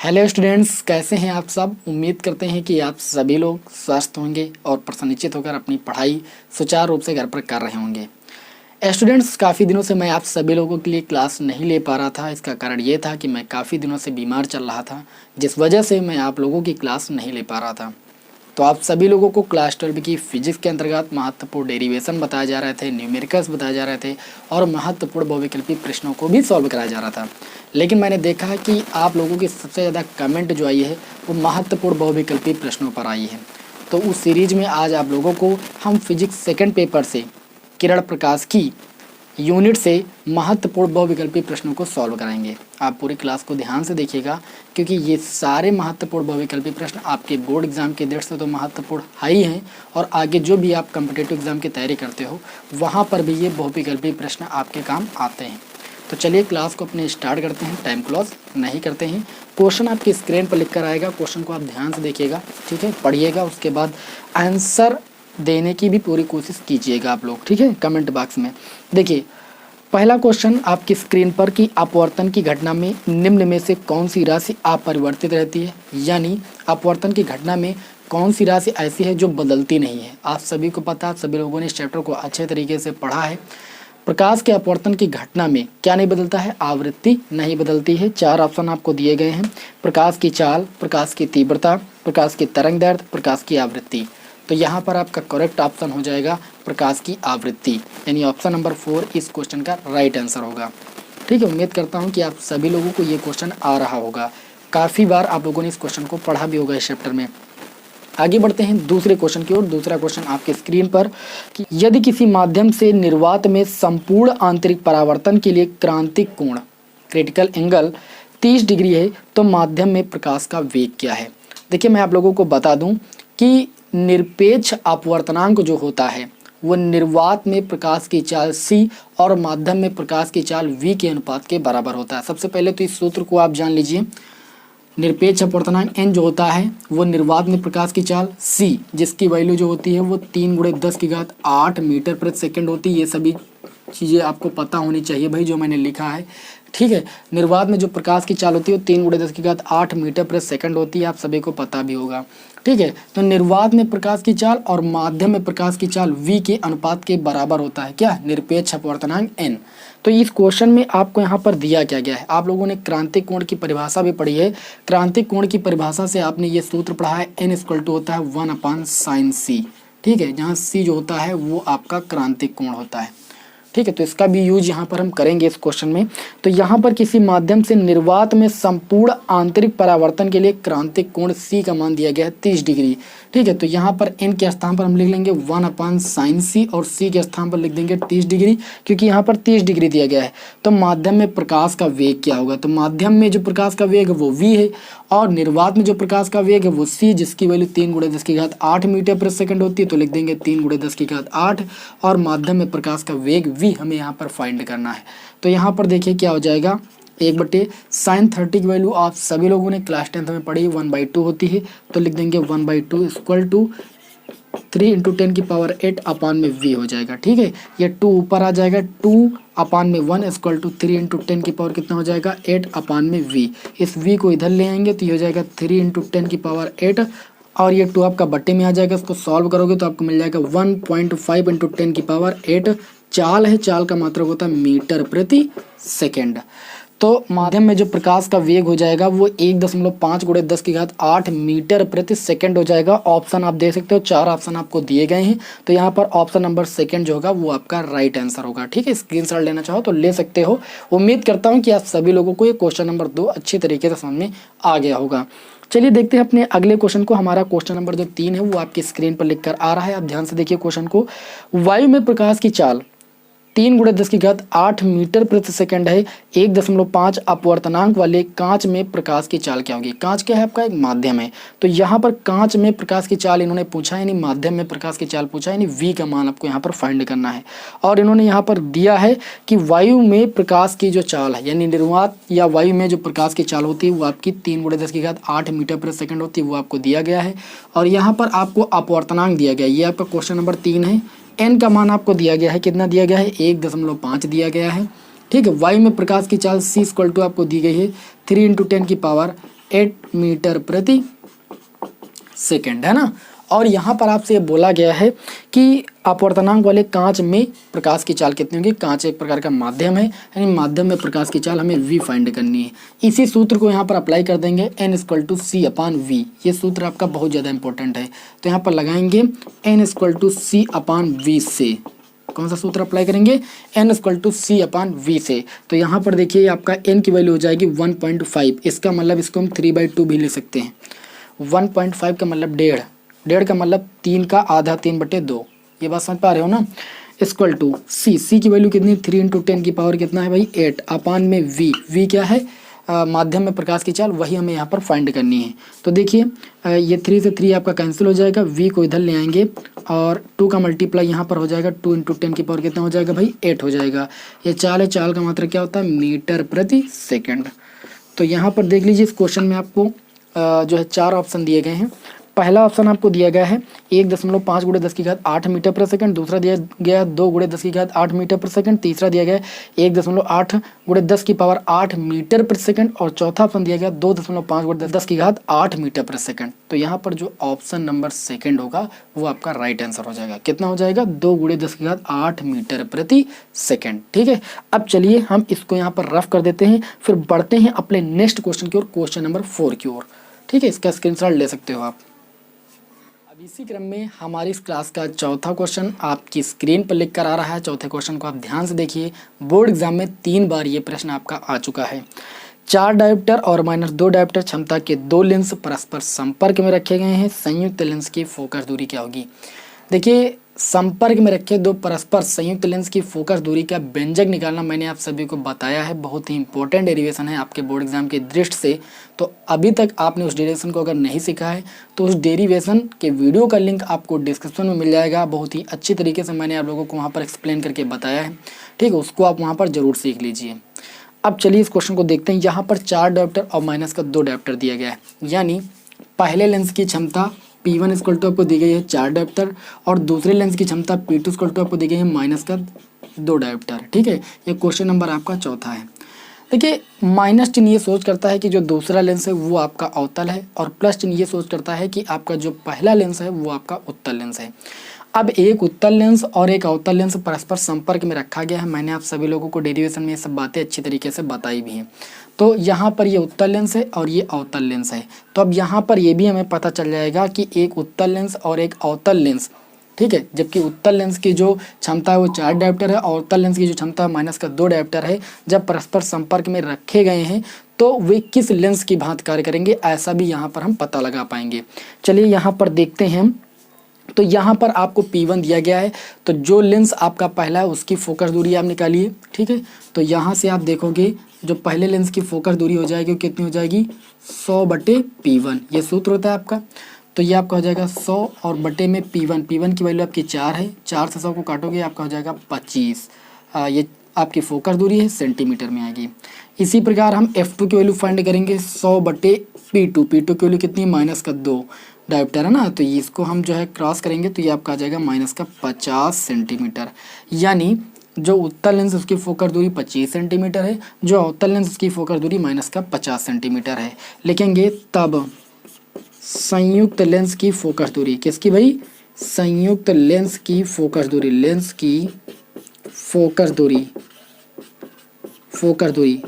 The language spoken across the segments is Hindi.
हेलो स्टूडेंट्स, कैसे हैं आप सब। उम्मीद करते हैं कि आप सभी लोग स्वस्थ होंगे और प्रसन्नचित होकर अपनी पढ़ाई सुचारू रूप से घर पर कर रहे होंगे। स्टूडेंट्स, काफ़ी दिनों से मैं आप सभी लोगों के लिए क्लास नहीं ले पा रहा था। इसका कारण ये था कि मैं काफ़ी दिनों से बीमार चल रहा था, जिस वजह से मैं आप लोगों की क्लास नहीं ले पा रहा था। तो आप सभी लोगों को क्लास 12 की फिजिक्स के अंतर्गत महत्वपूर्ण डेरिवेशन बताए जा रहे थे, न्यूमेरिकल्स बताए जा रहे थे और महत्वपूर्ण बहुविकल्पी प्रश्नों को भी सॉल्व कराया जा रहा था। लेकिन मैंने देखा कि आप लोगों की सबसे ज़्यादा कमेंट जो आई है वो महत्वपूर्ण बहुविकल्पी प्रश्नों पर आई है। तो उस सीरीज में आज आप लोगों को हम फिजिक्स सेकेंड पेपर से किरण प्रकाश की यूनिट से महत्वपूर्ण बहुविकल्पी प्रश्नों को सॉल्व कराएंगे। आप पूरी क्लास को ध्यान से देखिएगा, क्योंकि ये सारे महत्वपूर्ण बहुविकल्पी प्रश्न आपके बोर्ड एग्जाम के दृष्टि से तो महत्वपूर्ण है ही हैं, और आगे जो भी आप कॉम्पिटिटिव एग्जाम की तैयारी करते हो वहाँ पर भी ये बहुविकल्पी प्रश्न आपके काम आते हैं। तो चलिए क्लास को अपने स्टार्ट करते हैं, टाइम क्लोज नहीं करते हैं। क्वेश्चन आपकी स्क्रीन पर लिख कर आएगा, क्वेश्चन को आप ध्यान से देखिएगा, ठीक है, पढ़िएगा, उसके बाद आंसर देने की भी पूरी कोशिश कीजिएगा आप लोग, ठीक है, कमेंट बॉक्स में। देखिए पहला क्वेश्चन आपकी स्क्रीन पर कि अपवर्तन की घटना में निम्न में से कौन सी राशि अपरिवर्तित रहती है, यानी अपवर्तन की घटना में कौन सी राशि ऐसी है जो बदलती नहीं है। आप सभी को पता है, सभी लोगों ने इस चैप्टर को अच्छे तरीके से पढ़ा है। प्रकाश के अपवर्तन की घटना में क्या नहीं बदलता है, आवृत्ति नहीं बदलती है। चार ऑप्शन आपको दिए गए हैं, प्रकाश की चाल, प्रकाश की तीव्रता, प्रकाश की तरंगदैर्घ्य, प्रकाश की आवृत्ति। तो यहाँ पर आपका करेक्ट ऑप्शन हो जाएगा प्रकाश की आवृत्ति, यानी ऑप्शन नंबर 4 इस क्वेश्चन का राइट आंसर होगा। ठीक है, उम्मीद करता हूँ कि आप सभी लोगों को ये क्वेश्चन आ रहा होगा, काफ़ी बार आप लोगों ने इस क्वेश्चन को पढ़ा भी होगा इस चैप्टर में। आगे बढ़ते हैं दूसरे क्वेश्चन की ओर। दूसरा क्वेश्चन आपके स्क्रीन पर कि यदि किसी माध्यम से निर्वात में संपूर्ण आंतरिक परावर्तन के लिए क्रांतिक कोण क्रिटिकल एंगल 30 डिग्री है तो माध्यम में प्रकाश का वेग क्या है। देखिए मैं आप लोगों को बता दूं कि निरपेक्ष अपवर्तनांक जो होता है वो निर्वात में प्रकाश की चाल c और माध्यम में प्रकाश की चाल v के अनुपात के बराबर होता है। सबसे पहले तो इस सूत्र को आप जान लीजिए। निरपेक्ष अपवर्तनांक n जो होता है वो निर्वात में प्रकाश की चाल c, जिसकी वैल्यू जो होती है वो 3 × 10⁸ मीटर प्रति सेकंड होती है। ये सभी चीज़ें आपको पता होनी चाहिए भाई, जो मैंने लिखा है, ठीक है। निर्वात में जो प्रकाश की चाल होती है वो 3 × 10⁸ मीटर प्रति सेकंड होती है, आप सभी को पता भी होगा, ठीक है। तो निर्वात में प्रकाश की चाल और माध्यम में प्रकाश की चाल v के अनुपात के बराबर होता है, क्या, निरपेक्ष अपवर्तनांक n। तो इस क्वेश्चन में आपको यहाँ पर दिया क्या गया है, आप लोगों ने क्रांतिक कोण की परिभाषा भी पढ़ी है। क्रांतिक कोण की परिभाषा से आपने ये सूत्र पढ़ा है, n = होता है 1/sin c, ठीक है, जहाँ c जो होता है वो आपका क्रांतिक कोण होता है, ठीक है। तो इसका भी यूज यहाँ पर हम करेंगे इस क्वेश्चन में। तो यहाँ पर किसी माध्यम से निर्वात में संपूर्ण आंतरिक परावर्तन के लिए क्रांतिक कोण c का मान दिया गया है 30 डिग्री, ठीक है। तो यहाँ पर n के स्थान पर हम लिख लेंगे 1/sin c और c के स्थान पर लिख देंगे 30 डिग्री, क्योंकि यहाँ पर 30 डिग्री दिया गया है। तो माध्यम में प्रकाश का वेग क्या होगा, तो माध्यम में जो प्रकाश का वेग है वो v है और निर्वात में जो प्रकाश का वेग है वो c, जिसकी वैल्यू 3 × 10⁸ मीटर प्रति सेकंड होती है। तो लिख देंगे 3 × 10⁸, और माध्यम में प्रकाश का वेग v हमें यहाँ पर फाइंड करना है। तो यहाँ पर देखिए क्या हो जाएगा, 1/sin 30 की वैल्यू आप सभी लोगों ने क्लास 10th में पढ़ी 1/2 होती है। तो लिख देंगे 1/2 = 3 × 10⁸ हो जाएगा, ठीक है। ये 2 ऊपर आ जाएगा, 2/1 = 3 × 10 कितना हो जाएगा 8/v। इस v को इधर ले आएंगे तो ये हो जाएगा 3 × 10⁸, और ये 2 आपका बट्टे में आ जाएगा। इसको सॉल्व करोगे तो आपको मिल जाएगा 1.5 × 10⁸। चाल है, चाल का मात्रक होता है मीटर प्रति सेकेंड। तो माध्यम में जो प्रकाश का वेग हो जाएगा वो 1.5 × 10⁸ मीटर प्रति सेकंड हो जाएगा। ऑप्शन आप देख सकते हो, 4 ऑप्शन आपको दिए गए हैं। तो यहाँ पर ऑप्शन नंबर सेकंड जो होगा वो आपका राइट आंसर होगा, ठीक है। स्क्रीनशॉट लेना चाहो तो ले सकते हो। उम्मीद करता हूँ कि आप सभी लोगों को ये क्वेश्चन नंबर 2 अच्छी तरीके से समझ में आ गया होगा। चलिए देखते हैं अपने अगले क्वेश्चन को। हमारा क्वेश्चन नंबर जो 3 है वो आपकी स्क्रीन पर लिख कर आ रहा है, आप ध्यान से देखिए क्वेश्चन को। वायु में प्रकाश की चाल 3 × 10⁸ मीटर प्रति सेकंड है। 1.5 अपवर्तनांक वाले कांच में प्रकाश की चाल क्या होगी। कांच क्या है आपका, एक माध्यम है। तो यहाँ पर कांच में प्रकाश की चाल इन्होंने पूछा है, यानी माध्यम में प्रकाश की चाल पूछा है, यानी v का मान आपको यहाँ पर फाइंड करना है। और इन्होंने यहाँ पर दिया है कि वायु में प्रकाश की जो चाल है, यानी निर्वात या वायु में जो प्रकाश की चाल होती है वो आपकी 3 × 10⁸ मीटर प्रति सेकंड होती है, वो आपको दिया गया है। और यहाँ पर आपको अपवर्तनांक दिया गया है, ये आपका क्वेश्चन नंबर 3 है। n का मान आपको दिया गया है, कितना दिया गया है 1.5 दिया गया है, ठीक है। वायु में प्रकाश की चाल c = आपको दी गई है 3 × 10⁸ 8 मीटर प्रति सेकंड, है ना। और यहाँ पर आपसे बोला गया है कि अपवर्तनांक वाले कांच में प्रकाश की चाल कितनी होगी। कांच एक प्रकार का माध्यम है, यानी माध्यम में प्रकाश की चाल हमें v फाइंड करनी है। इसी सूत्र को यहाँ पर अप्लाई कर देंगे, n=c/v। ये सूत्र आपका बहुत ज़्यादा इंपॉर्टेंट है, तो यहाँ पर लगाएंगे n=c/v से। कौन सा सूत्र अप्लाई करेंगे, n=c/v से। तो यहाँ पर देखिए आपका n की वैल्यू हो जाएगी 1.5। इसका मतलब इसको हम 3/2 भी ले सकते हैं। 1.5 का मतलब डेढ़ का मतलब 3 का आधा, 3/2। ये बात समझ पा रहे हो ना। इक्वल टू सी की वैल्यू कितनी, 3 × 10 की पावर कितना है भाई 8 अपान में v क्या है, माध्यम में प्रकाश की चाल, वही हमें यहाँ पर फाइंड करनी है। तो देखिए ये 3 से 3 आपका कैंसिल हो जाएगा, v को इधर ले आएंगे और 2 का मल्टीप्लाई यहाँ पर हो जाएगा, 2 × 10 की पावर कितना हो जाएगा भाई 8 हो जाएगा। ये चाल है, चाल का मात्रा क्या होता है, मीटर प्रति सेकंड। तो यहाँ पर देख लीजिए, इस क्वेश्चन में आपको जो है 4 ऑप्शन दिए गए हैं। पहला ऑप्शन आपको दिया गया है 1.5 × 10⁸ मीटर प्रति सेकंड, दूसरा दिया गया 2 × 10⁸ मीटर प्रति सेकंड, तीसरा दिया गया 1.8 × 10⁸ मीटर प्रति सेकंड, और चौथा ऑप्शन दिया गया 2.5 × 10⁸ मीटर प्रति सेकंड। तो यहाँ पर जो ऑप्शन नंबर सेकंड होगा वो आपका राइट आंसर हो जाएगा। कितना हो जाएगा, 2 × 10⁸ मीटर प्रति सेकंड। ठीक है, अब चलिए हम इसको यहाँ पर रफ कर देते हैं, फिर बढ़ते हैं अपने नेक्स्ट क्वेश्चन की ओर, क्वेश्चन नंबर 4 की ओर। ठीक है, इसका स्क्रीनशॉट ले सकते हो आप। अब इसी क्रम में हमारी इस क्लास का चौथा क्वेश्चन आपकी स्क्रीन पर लिख कर आ रहा है। चौथे क्वेश्चन को आप ध्यान से देखिए, बोर्ड एग्जाम में 3 बार ये प्रश्न आपका आ चुका है। 4 डायोप्टर और -2 डायोप्टर क्षमता के 2 लेंस परस्पर संपर्क में रखे गए हैं, संयुक्त लेंस की फोकस दूरी क्या होगी। देखिए, संपर्क में रखे 2 परस्पर संयुक्त लेंस की फोकस दूरी का व्यंजक निकालना मैंने आप सभी को बताया है, बहुत ही इंपॉर्टेंट डेरिवेशन है आपके बोर्ड एग्जाम की दृष्टि से। तो अभी तक आपने उस डेरिवेशन को अगर नहीं सीखा है तो उस डेरिवेशन के वीडियो का लिंक आपको डिस्क्रिप्शन में मिल जाएगा। बहुत ही अच्छी तरीके से मैंने आप लोगों को वहाँ पर एक्सप्लेन करके बताया है। ठीक है, उसको आप वहाँ पर ज़रूर सीख लीजिए। अब चलिए इस क्वेश्चन को देखते हैं। यहाँ पर 4 डायोप्टर और -2 डायोप्टर दिया गया है, यानी पहले लेंस की क्षमता P1 = आपको दी गई है 4 डायोप्टर, और दूसरे लेंस की क्षमता P2 = आपको दी गई है -2 डायोप्टर। ठीक है, ये क्वेश्चन नंबर आपका चौथा है। देखिए, माइनस चिन्ह ये सोच करता है कि जो दूसरा लेंस है वो आपका अवतल है, और प्लस चिन्ह ये सोच करता है कि आपका जो पहला लेंस है वो आपका उत्तल लेंस है। अब एक उत्तल लेंस और एक अवतल लेंस परस्पर संपर्क में रखा गया है। मैंने आप सभी लोगों को डेरिवेशन में ये सब बातें अच्छी तरीके से बताई भी हैं। तो यहाँ पर ये उत्तल लेंस है और ये अवतल लेंस है। तो अब यहाँ पर ये भी हमें पता चल जाएगा कि एक उत्तल लेंस और एक अवतल लेंस, ठीक है, जबकि उत्तल लेंस की जो क्षमता है वो 4 डायोप्टर है और अवतल लेंस की जो क्षमता -2 डायोप्टर है, जब परस्पर संपर्क में रखे गए हैं तो वे किस लेंस की भांति कार्य करेंगे, ऐसा भी यहाँ पर हम पता लगा पाएंगे। चलिए यहाँ पर देखते हैं। तो यहाँ पर आपको P1 दिया गया है, तो जो लेंस आपका पहला है उसकी फोकस दूरी आप निकालिए। ठीक है, तो यहाँ से आप देखोगे जो पहले लेंस की फोकस दूरी हो जाएगी वो कितनी हो जाएगी, 100/P1। ये सूत्र होता है आपका। तो ये आपका हो जाएगा 100 और बटे में P1 की वैल्यू आपकी 4 है, 4 से 100 को काटोगे आपका हो जाएगा 25। ये आपकी फोकस दूरी है, सेंटीमीटर में आएगी। इसी प्रकार हम F2 की वैल्यू फाइंड करेंगे 100/P2। P2 की वैल्यू कितनी है, -2 डायोप्टर है ना। तो इसको हम जो है क्रॉस करेंगे तो ये आपका आ जाएगा -50 सेंटीमीटर। यानी जो उत्तल लेंस उसकी फोकस दूरी 25 सेंटीमीटर है, जो अवतल लेंस उसकी फोकस दूरी -50 सेंटीमीटर है। लिखेंगे तब संयुक्त लेंस की फोकस दूरी, किसकी भाई, संयुक्त लेंस की फोकस दूरी, लेंस की फोकस दूरी,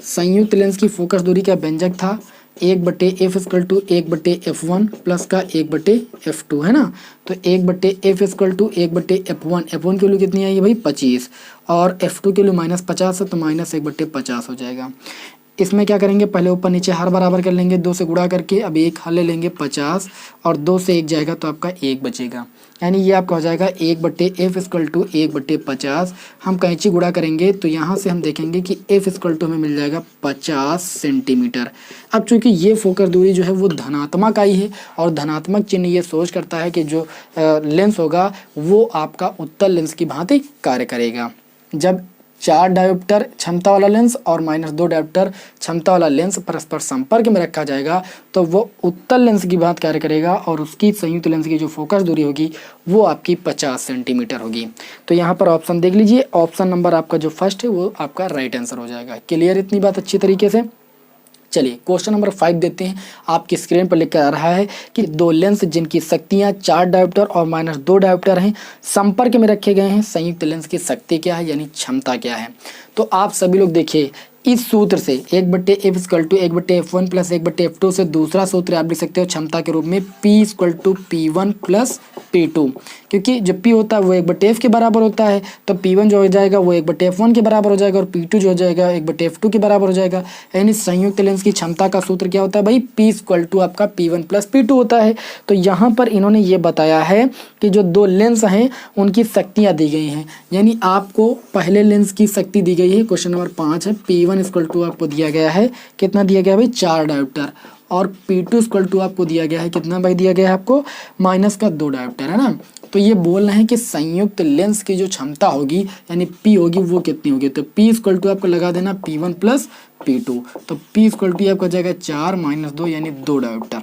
संयुक्त लेंस की फोकस दूरी का व्यंजक था 1/f = 1/f1 प्लस का 1/f2 है ना। तो 1/f = 1/f1, f1 की वैल्यू कितनी आई है भाई 25, और f2 की वैल्यू -50 है तो -1/50 हो जाएगा। इसमें क्या करेंगे, पहले ऊपर नीचे हर बराबर कर लेंगे 2 से गुणा करके। अब एक हल ले लेंगे 50 और 2 से 1 जाएगा तो आपका 1 बचेगा, यानी ये आपका हो जाएगा 1/f = 1/50। हम कैंची गुणा करेंगे तो यहाँ से हम देखेंगे कि f = हमें मिल जाएगा 50 सेंटीमीटर। अब चूंकि ये फोकस दूरी जो है वो धनात्मक आई है, और धनात्मक चिन्ह ये सोच करता है कि जो लेंस होगा वो आपका उत्तल लेंस की भांति कार्य करेगा। जब 4 डायोप्टर क्षमता वाला लेंस और -2 डायोप्टर क्षमता वाला लेंस परस्पर संपर्क में रखा जाएगा तो वो उत्तल लेंस की बात कार्य करेगा, और उसकी संयुक्त लेंस की जो फोकस दूरी होगी वो आपकी 50 सेंटीमीटर होगी। तो यहाँ पर ऑप्शन देख लीजिए, ऑप्शन नंबर आपका जो फर्स्ट है वो आपका राइट आंसर हो जाएगा। क्लियर इतनी बात अच्छी तरीके से। चलिए क्वेश्चन नंबर 5 देते हैं। आपकी स्क्रीन पर लिखा आ रहा है कि दो लेंस जिनकी शक्तियां 4 डायोप्टर और -2 डायोप्टर हैं संपर्क में रखे गए हैं, संयुक्त लेंस की शक्ति क्या है यानी क्षमता क्या है। तो आप सभी लोग देखिए इस सूत्र से 1/f = 1/f1 + 1/f2 से दूसरा सूत्र आप लिख सकते हो क्षमता के रूप में P = P1 + P2, क्योंकि जब P होता है वो 1/f के बराबर होता है, तो P1 जो हो जाएगा वो 1/f1 के बराबर हो जाएगा और P2 जो हो जाएगा 1/f2 के बराबर हो जाएगा। यानी संयुक्त लेंस की क्षमता का सूत्र क्या होता है भाई, P = आपका P1 + P2 होता है। तो यहाँ पर इन्होंने ये बताया है कि जो दो लेंस हैं उनकी शक्तियाँ दी गई हैं, यानी आपको पहले लेंस की शक्ति दी गई है, क्वेश्चन नंबर 5 है। P1 = आपको दिया गया है, कितना दिया गया है भाई, 4 डायोप्टर, और P2 = आपको दिया गया है, कितना भाई दिया गया है आपको, -2 डायोप्टर, है ना। तो ये बोल रहे हैं कि संयुक्त लेंस की जो क्षमता होगी यानी P होगी वो कितनी होगी, तो P = आपको लगा देना P1 + P2, तो P = आपका जाएगा 4 - 2 यानी 2 डायोप्टर।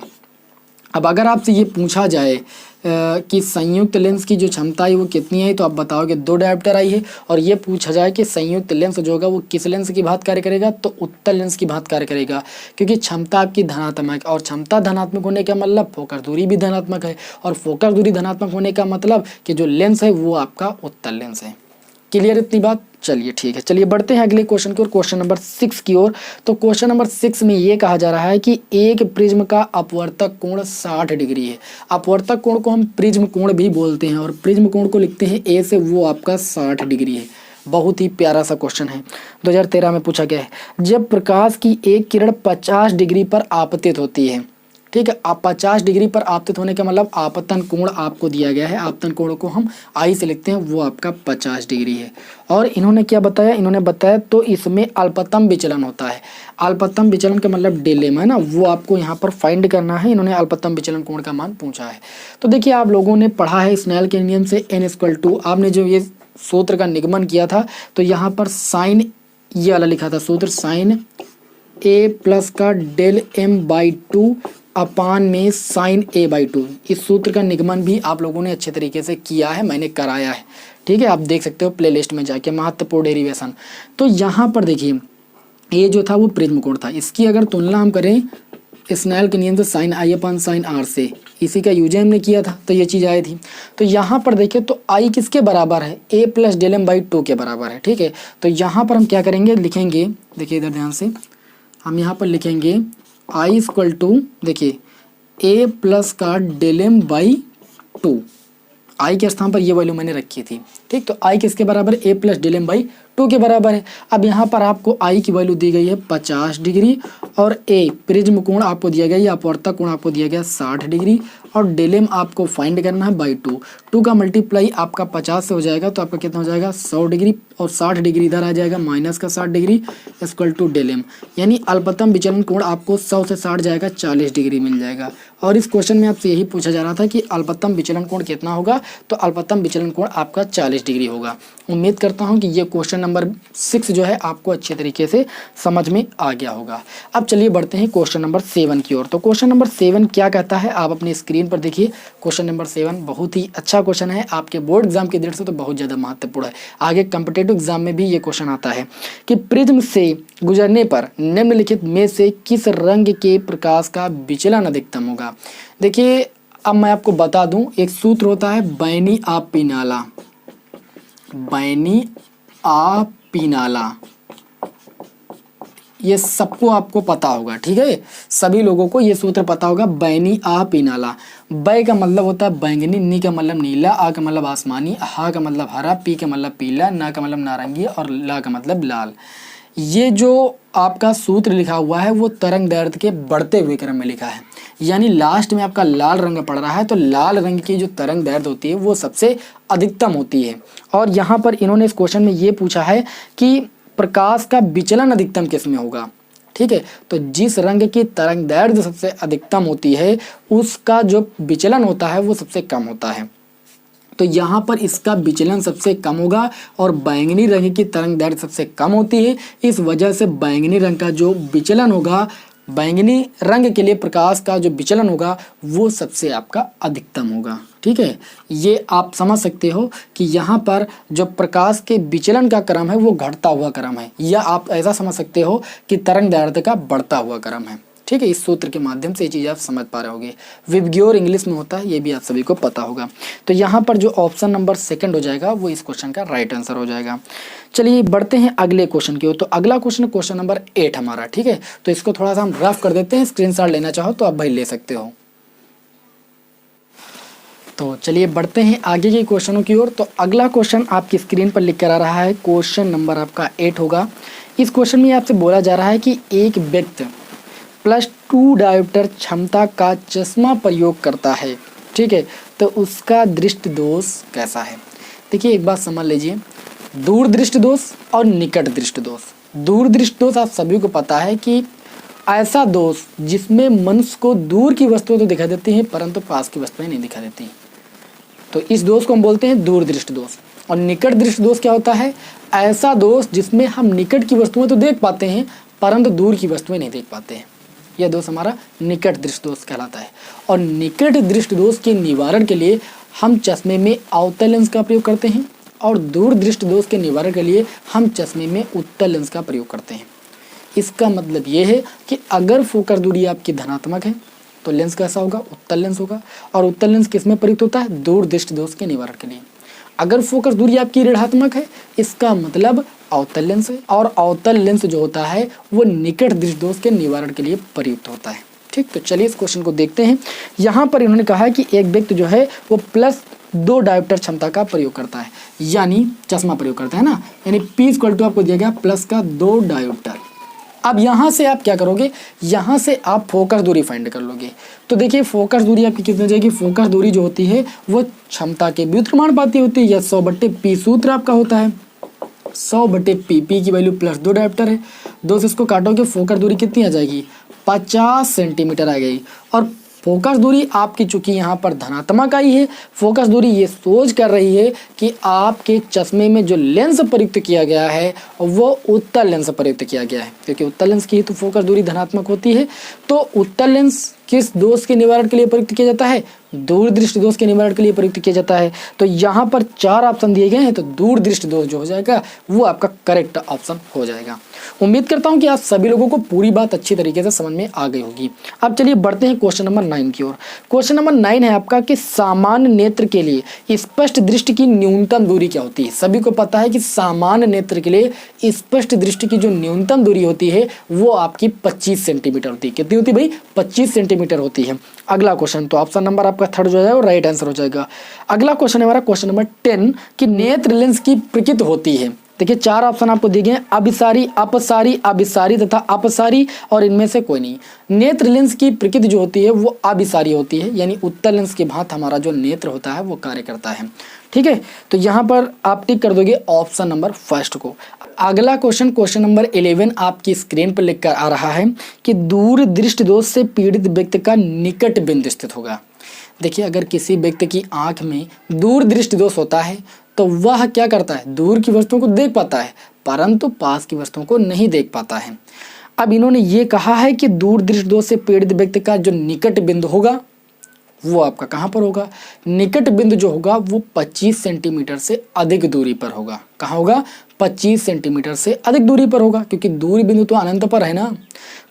अब अगर आपसे ये पूछा जाए कि संयुक्त लेंस की जो क्षमता है वो कितनी है, तो आप बताओगे 2 डायोप्टर आई है। और ये पूछा जाए कि संयुक्त लेंस जो होगा वो किस लेंस की भांति कार्य करेगा, तो उत्तल लेंस की भांति कार्य करेगा, क्योंकि क्षमता आपकी धनात्मक, और क्षमता धनात्मक होने का मतलब फोकस दूरी भी धनात्मक है, और फोकस दूरी धनात्मक होने का मतलब कि जो लेंस है वो आपका उत्तल लेंस है। क्लियर इतनी बात, चलिए ठीक है। चलिए बढ़ते हैं अगले क्वेश्चन की ओर, क्वेश्चन नंबर 6 की ओर। तो क्वेश्चन नंबर 6 में ये कहा जा रहा है कि एक प्रिज्म का अपवर्तक कोण 60 डिग्री है। अपवर्तक कोण को हम प्रिज्म कोण भी बोलते हैं, और प्रिज्म कोण को लिखते हैं ए से, वो आपका 60 डिग्री है। बहुत ही प्यारा सा क्वेश्चन है, 2013 में पूछा गया है। जब प्रकाश की एक किरण 50 डिग्री पर आपतित होती है, ठीक है, आप 50 डिग्री पर आपतित होने का मतलब आपतन कोण आपको दिया गया है, आपतन कोण को हम आई से लिखते हैं, वो आपका 50 डिग्री है। और इन्होंने क्या बताया, इन्होंने बताया तो इसमें अल्पतम विचलन होता है। अल्पतम विचलन का मतलब डेलेम है ना, वो आपको यहाँ पर फाइंड करना है। इन्होंने अल्पतम विचलन कोण का मान पूछा है। तो देखिए आप लोगों ने पढ़ा है स्नेल के नियम से n = आपने जो ये सूत्र का निगमन किया था, तो यहाँ पर साइन ये वाला लिखा था सूत्र, साइन a+ का del m/2 अपान में साइन a/2। इस सूत्र का निगमन भी आप लोगों ने अच्छे तरीके से किया है, मैंने कराया है, ठीक है, आप देख सकते हो प्लेलिस्ट में जाके, महत्वपूर्ण डेरिवेशन। तो यहाँ पर देखिए ये जो था वो प्रिज्म कोण था, इसकी अगर तुलना हम करें स्नेल के नियम से साइन i/sin r से, इसी का यूज हमने किया था, तो ये चीज़ आई थी। तो यहाँ पर देखिए तो i किसके बराबर है, a + del m/2 के बराबर है, ठीक है। तो यहाँ पर हम क्या करेंगे, लिखेंगे, देखिए इधर ध्यान से, हम यहाँ पर लिखेंगे I = देखिए a+ का del m/2, आई के स्थान पर ये वैल्यू मैंने रखी थी, ठीक। तो आई किसके बराबर है, a + del m/2 के बराबर है। अब यहाँ पर आपको आई की वैल्यू दी गई है 50 डिग्री, और ए प्रिज्म कोण आपको दिया गया, या अपवर्तक कोण आपको दिया गया 60 डिग्री, और डेलेम आपको फाइंड करना है /2। 2 का मल्टीप्लाई आपका 50 से हो जाएगा, तो आपका कितना हो जाएगा 100 डिग्री, और 60 डिग्री इधर आ जाएगा -60 डिग्री = डेलेम, यानी अल्पतम विचलन कोण आपको 100 से 60 जाएगा 40 डिग्री मिल जाएगा। और इस क्वेश्चन में आपसे यही पूछा जा रहा था कि अल्पतम विचलन कोण कितना होगा, तो अल्पतम विचलन कोण आपका 40 डिग्री होगा। उम्मीद करता हूं कि ये क्वेश्चन नंबर 6 जो है आपको अच्छे तरीके से समझ में आ गया होगा। अब चलिए बढ़ते हैं क्वेश्चन नंबर 7 की ओर। तो क्वेश्चन नंबर 7 क्या कहता है, आप अपनी स्क्रीन पर देखिए। क्वेश्चन नंबर 7 बहुत ही अच्छा क्वेश्चन है, आपके बोर्ड एग्जाम की दृष्टि से तो बहुत ज़्यादा महत्वपूर्ण है। आगे कॉम्पिटिटिव एग्जाम में भी ये क्वेश्चन आता है कि प्रिज्म से गुजरने पर निम्नलिखित में से किस रंग के प्रकाश का विचलन अधिकतम होगा। देखिए अब मैं आपको बता दूं, एक सूत्र होता है बैनी आपीनाला, बैनी आपीनाला, ये सबको आपको पता होगा, ठीक है, सभी लोगों को ये सूत्र पता होगा, बैनी आपीनाला। बै का मतलब होता है बैंगनी, नी का मतलब नीला, आ का मतलब आसमानी, हा का मतलब हरा, पी का मतलब पीला, ना का मतलब नारंगी, और ला का मतलब लाल। ये जो आपका सूत्र लिखा हुआ है वो तरंग दैर्ध्य के बढ़ते हुए क्रम में लिखा है, यानी लास्ट में आपका लाल रंग पड़ रहा है, तो लाल रंग की जो तरंग दैर्ध्य होती है वो सबसे अधिकतम होती है। और यहाँ पर इन्होंने इस क्वेश्चन में ये पूछा है कि प्रकाश का विचलन अधिकतम किस में होगा, ठीक है। तो जिस रंग की तरंग दैर्ध्य सबसे अधिकतम होती है उसका जो विचलन होता है वो सबसे कम होता है, तो यहाँ पर इसका विचलन सबसे कम होगा, और बैंगनी रंग की तरंग दैर्ध्य सबसे कम होती है, इस वजह से बैंगनी रंग का जो विचलन होगा बैंगनी रंग के लिए प्रकाश का जो विचलन होगा वो सबसे आपका अधिकतम होगा। ठीक है, ये आप समझ सकते हो कि यहाँ पर जो प्रकाश के विचलन का क्रम है वो घटता हुआ क्रम है, या आप ऐसा समझ सकते हो कि तरंग दैर्ध्य का बढ़ता हुआ क्रम है। ठीक है, इस सूत्र के माध्यम से ये चीज़ आप समझ पा रहे होगे। विबग्योर इंग्लिश में होता है, ये भी आप सभी को पता होगा। तो यहाँ पर जो ऑप्शन नंबर सेकंड हो जाएगा वो इस क्वेश्चन का राइट आंसर हो जाएगा। चलिए बढ़ते हैं अगले क्वेश्चन की ओर। तो अगला क्वेश्चन नंबर 8 हमारा। ठीक है, तो इसको थोड़ा सा हम रफ कर देते हैं, स्क्रीनशॉट लेना चाहो तो आप भाई ले सकते हो। तो चलिए बढ़ते हैं आगे के क्वेश्चनों की ओर। तो अगला क्वेश्चन आपकी स्क्रीन पर लिख कर आ रहा है, क्वेश्चन नंबर आपका 8 होगा। इस क्वेश्चन में आपसे बोला जा रहा है कि एक व्यक्ति +2 डायोप्टर क्षमता का चश्मा प्रयोग करता है। ठीक है, तो उसका दृष्टि दोष कैसा है? देखिए एक बात समझ लीजिए, दूर दृष्टि दोष और निकट दृष्टि दोष। दूर दृष्टि दोष आप सभी को पता है कि ऐसा दोष जिसमें मनुष्य को दूर की वस्तुएं तो दिखाई देती हैं परंतु पास की वस्तुएं नहीं दिखाई देती, तो इस दोष को हम बोलते हैं दूर दृष्टि दोष। और निकट दृष्टि दोष क्या होता है? ऐसा दोष जिसमें हम निकट की वस्तुएं तो देख पाते हैं परंतु दूर की वस्तुएं नहीं देख पाते हैं, यह दोष हमारा निकट दृष्टि दोष कहलाता है। और निकट दृष्टि दोष के निवारण के लिए हम चश्मे में अवतल लेंस का प्रयोग करते हैं, और दूर दृष्टि दोष के निवारण के लिए हम चश्मे में उत्तल लेंस का प्रयोग करते हैं। इसका मतलब ये है कि अगर फोकस दूरी आपकी धनात्मक है तो लेंस कैसा होगा? उत्तल लेंस होगा। और उत्तल लेंस किस में प्रयुक्त होता है? दूर दृष्टि दोष के निवारण के लिए। अगर फोकस दूरी आपकी ऋणात्मक है इसका मतलब अवतल लेंस है, और अवतल लेंस जो होता है वो निकट दृष्टि दोष के निवारण के लिए प्रयुक्त होता है। ठीक, तो चलिए इस क्वेश्चन को देखते हैं। यहाँ पर इन्होंने कहा है कि एक व्यक्ति जो है वो +2 डायोप्टर क्षमता का प्रयोग करता है, यानी चश्मा प्रयोग करता है ना, यानी P = आपको दिया गया +2 डायोप्टर। अब यहाँ से आप क्या करोगे? यहाँ से आप फोकस दूरी फाइंड कर लोगे। तो देखिए फोकस दूरी आपकी कितनी हो जाएगी? फोकस दूरी जो होती है वो क्षमता के व्युत्क्रमानुपाती होती है, या 100/P सूत्र आपका होता है। 100/P, P की वैल्यू +2 डायोप्टर है। 2 से इसको काटोगे फोकस दूरी कितनी आ जाएगी? 50 सेंटीमीटर आ गई। और फोकस दूरी आपकी चूंकि यहाँ पर धनात्मक आई है, फोकस दूरी ये सोच कर रही है कि आपके चश्मे में जो लेंस प्रयुक्त किया गया है वो उत्तल लेंस प्रयुक्त किया गया है, क्योंकि उत्तल लेंस की तो फोकस दूरी धनात्मक होती है। तो उत्तल लेंस किस दोष के निवारण के लिए प्रयुक्त किया जाता है? दूर दृष्टि दोष के निवारण के लिए प्रयुक्त किया जाता है। तो यहाँ पर 4 ऑप्शन दिए गए हैं, तो दूर दृष्टि दोष जो हो जाएगा वो आपका करेक्ट ऑप्शन हो जाएगा। उम्मीद करता हूँ कि आप सभी लोगों को पूरी बात अच्छी तरीके से समझ में आ गई होगी। अब चलिए बढ़ते हैं क्वेश्चन नंबर 9 की ओर। क्वेश्चन नंबर 9 है आपका कि सामान्य नेत्र के लिए स्पष्ट दृष्टि की न्यूनतम दूरी क्या होती है? सभी को पता है कि सामान्य नेत्र के लिए स्पष्ट दृष्टि की जो न्यूनतम दूरी होती है वो आपकी 25 सेंटीमीटर होती है। कितनी होती है भाई? 25 सेंटीमीटर होती है। अगला क्वेश्चन, तो ऑप्शन नंबर आपका 3rd जो है वो राइट आंसर हो जाएगा। अगला क्वेश्चन है हमारा क्वेश्चन नंबर 10 कि नेत्र लेंस की प्रकृति होती है। देखिए 4 ऑप्शन आपको दिए गए हैं, अभिसारी, अपसारी, अभिसारी तथा अपसारी, और इनमें से कोई नहीं। नेत्र लेंस की प्रकृति जो होती है वो अभिसारी होती है, यानी उत्तल लेंस के भांति हमारा जो नेत्र होता है वो कार्य करता है। ठीक है, तो यहाँ पर आप टिक कर दोगे ऑप्शन नंबर 1 को। अगला क्वेश्चन नंबर 11 आपकी स्क्रीन पर लिख कर आ रहा है कि दूर दृष्टि दोष से पीड़ित व्यक्ति का निकट बिंदु स्थित होगा। देखिए अगर किसी व्यक्ति की आंख में दूर दृष्टि दोष होता है तो वह क्या करता है? दूर की वस्तुओं को देख पाता है परंतु पास की वस्तुओं को नहीं देख पाता है। अब इन्होंने ये कहा है कि दूर दृष्टि दोष से पीड़ित व्यक्ति का जो निकट बिंदु होगा वो आपका कहाँ पर होगा? निकट बिंदु जो होगा वो 25 सेंटीमीटर से अधिक दूरी पर होगा। कहाँ होगा? 25 सेंटीमीटर से अधिक दूरी पर होगा, क्योंकि दूरी बिंदु तो अनंत पर है ना।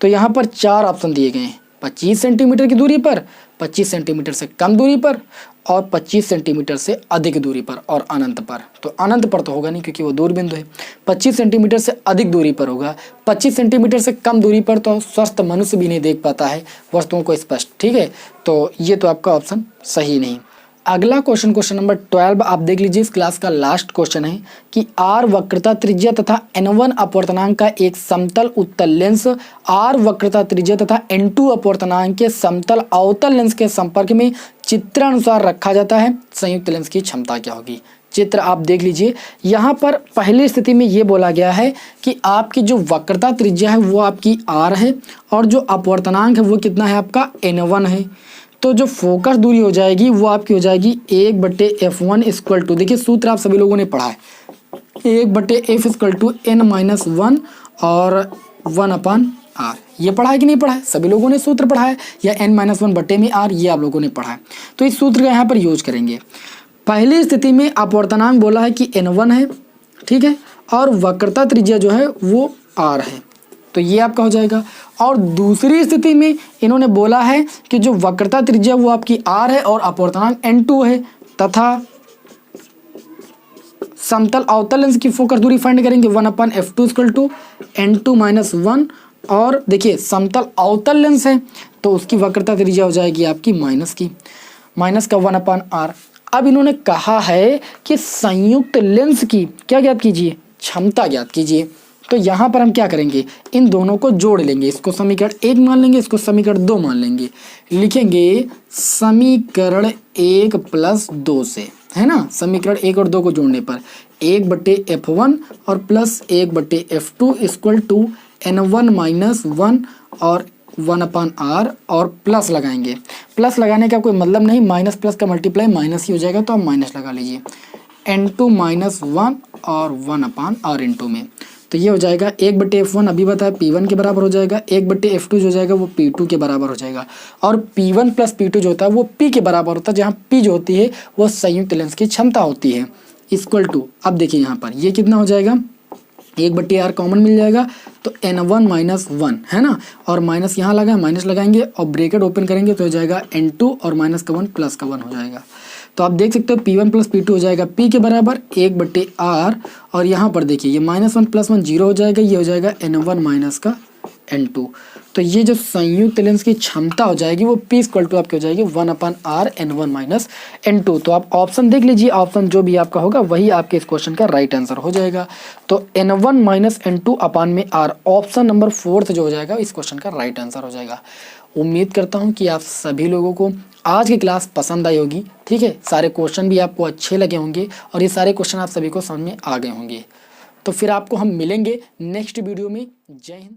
तो यहाँ पर 4 ऑप्शन दिए गए हैं, 25 सेंटीमीटर की दूरी पर, 25 सेंटीमीटर से कम दूरी पर, और 25 सेंटीमीटर से अधिक दूरी पर, और अनंत पर। तो अनंत पर तो होगा नहीं क्योंकि वो दूर बिंदु है। 25 सेंटीमीटर से अधिक दूरी पर होगा। 25 सेंटीमीटर से कम दूरी पर तो स्वस्थ मनुष्य भी नहीं देख पाता है वस्तुओं को स्पष्ट। ठीक है, तो ये तो आपका ऑप्शन सही नहीं। अगला क्वेश्चन नंबर 12 आप देख लीजिए, इस क्लास का लास्ट क्वेश्चन है कि R वक्रता त्रिज्या तथा N1 अपवर्तनांक का एक समतल उत्तल लेंस R वक्रता त्रिज्या तथा N2 अपवर्तनांक के समतल अवतल लेंस के संपर्क में चित्रानुसार रखा जाता है, संयुक्त लेंस की क्षमता क्या होगी? चित्र आप देख लीजिए। यहाँ पर पहली स्थिति में ये बोला गया है कि आपकी जो वक्रता त्रिज्या है वो आपकी R है, और जो अपवर्तनांक है वो कितना है? आपका N1 है। तो जो फोकस दूरी हो जाएगी वो आपकी हो जाएगी 1/f1 इक्वल टू, देखिए सूत्र आप सभी लोगों ने पढ़ा है, 1/f इक्वल टू n-1 और 1/n आर। ये पढ़ा है कि नहीं पढ़ा है? सभी लोगों ने सूत्र पढ़ा है, या n-1 बटे में आर, ये आप लोगों ने पढ़ा है। तो इस सूत्र का यहाँ पर यूज करेंगे। पहली स्थिति में अपवर्तनांक बोला है कि n1 है, ठीक है, और वक्रता त्रिज्या जो है वो r है, तो ये आपका हो जाएगा। और दूसरी स्थिति में इन्होंने बोला है कि जो वक्रता त्रिज्या वो आपकी r है और अपवर्तनांक n2 है, तथा समतल अवतल लेंस की फोकस दूरी फाइंड करेंगे 1/f2 = n2 - 1। और देखिए समतल अवतल लेंस है तो उसकी वक्रता त्रिज्या हो जाएगी आपकी माइनस का 1/r। अब इन्होंने कहा है कि संयुक्त लेंस की क्या ज्ञात कीजिए, क्षमता ज्ञात कीजिए। तो यहाँ पर हम क्या करेंगे, इन दोनों को जोड़ लेंगे, इसको समीकरण 1 मान लेंगे, इसको समीकरण 2 मान लेंगे। लिखेंगे समीकरण 1 + 2 से, है ना, समीकरण 1 और 2 को जोड़ने पर 1/f1 और प्लस 1/f2 = n1 - 1 और 1/r और प्लस लगाएंगे। प्लस लगाने का कोई मतलब नहीं, माइनस प्लस का मल्टीप्लाई माइनस ही हो जाएगा, तो आप माइनस लगा लीजिए। n2 - 1 और 1/r इंटू में, तो ये हो जाएगा 1/f1 अभी बताया p1 के बराबर हो जाएगा, 1/f2 जो हो जाएगा वो p2 के बराबर हो जाएगा। और p1 + p2 जो होता है वो p के बराबर होता है, जहाँ p जो होती है वो संयुक्त लेंस की क्षमता होती है, = अब देखिए यहाँ पर ये कितना हो जाएगा, 1/r कॉमन मिल जाएगा, तो n1 - 1 है ना, और माइनस यहाँ लगा, माइनस लगाएंगे और ब्रैकेट ओपन करेंगे तो हो जाएगा n2 और -1 +1 हो जाएगा। तो आप देख सकते हो p1 + p2 हो जाएगा p के बराबर 1/r, और यहाँ पर देखिए ये -1 + 1 0 हो जाएगा, ये हो जाएगा n1 - n2। तो ये जो संयुक्त लेंस की क्षमता हो जाएगी वो p = आपकी हो जाएगी 1/r n1 - n2। तो आप ऑप्शन देख लीजिए, ऑप्शन जो भी आपका होगा वही आपके इस क्वेश्चन का राइट आंसर हो जाएगा। तो n1 - n2/r ऑप्शन नंबर 4 जो हो जाएगा इस क्वेश्चन का राइट आंसर हो जाएगा। उम्मीद करता हूँ कि आप सभी लोगों को आज की क्लास पसंद आई होगी, ठीक है, सारे क्वेश्चन भी आपको अच्छे लगे होंगे और ये सारे क्वेश्चन आप सभी को समझ में आ गए होंगे। तो फिर आपको हम मिलेंगे नेक्स्ट वीडियो में। जय हिंद।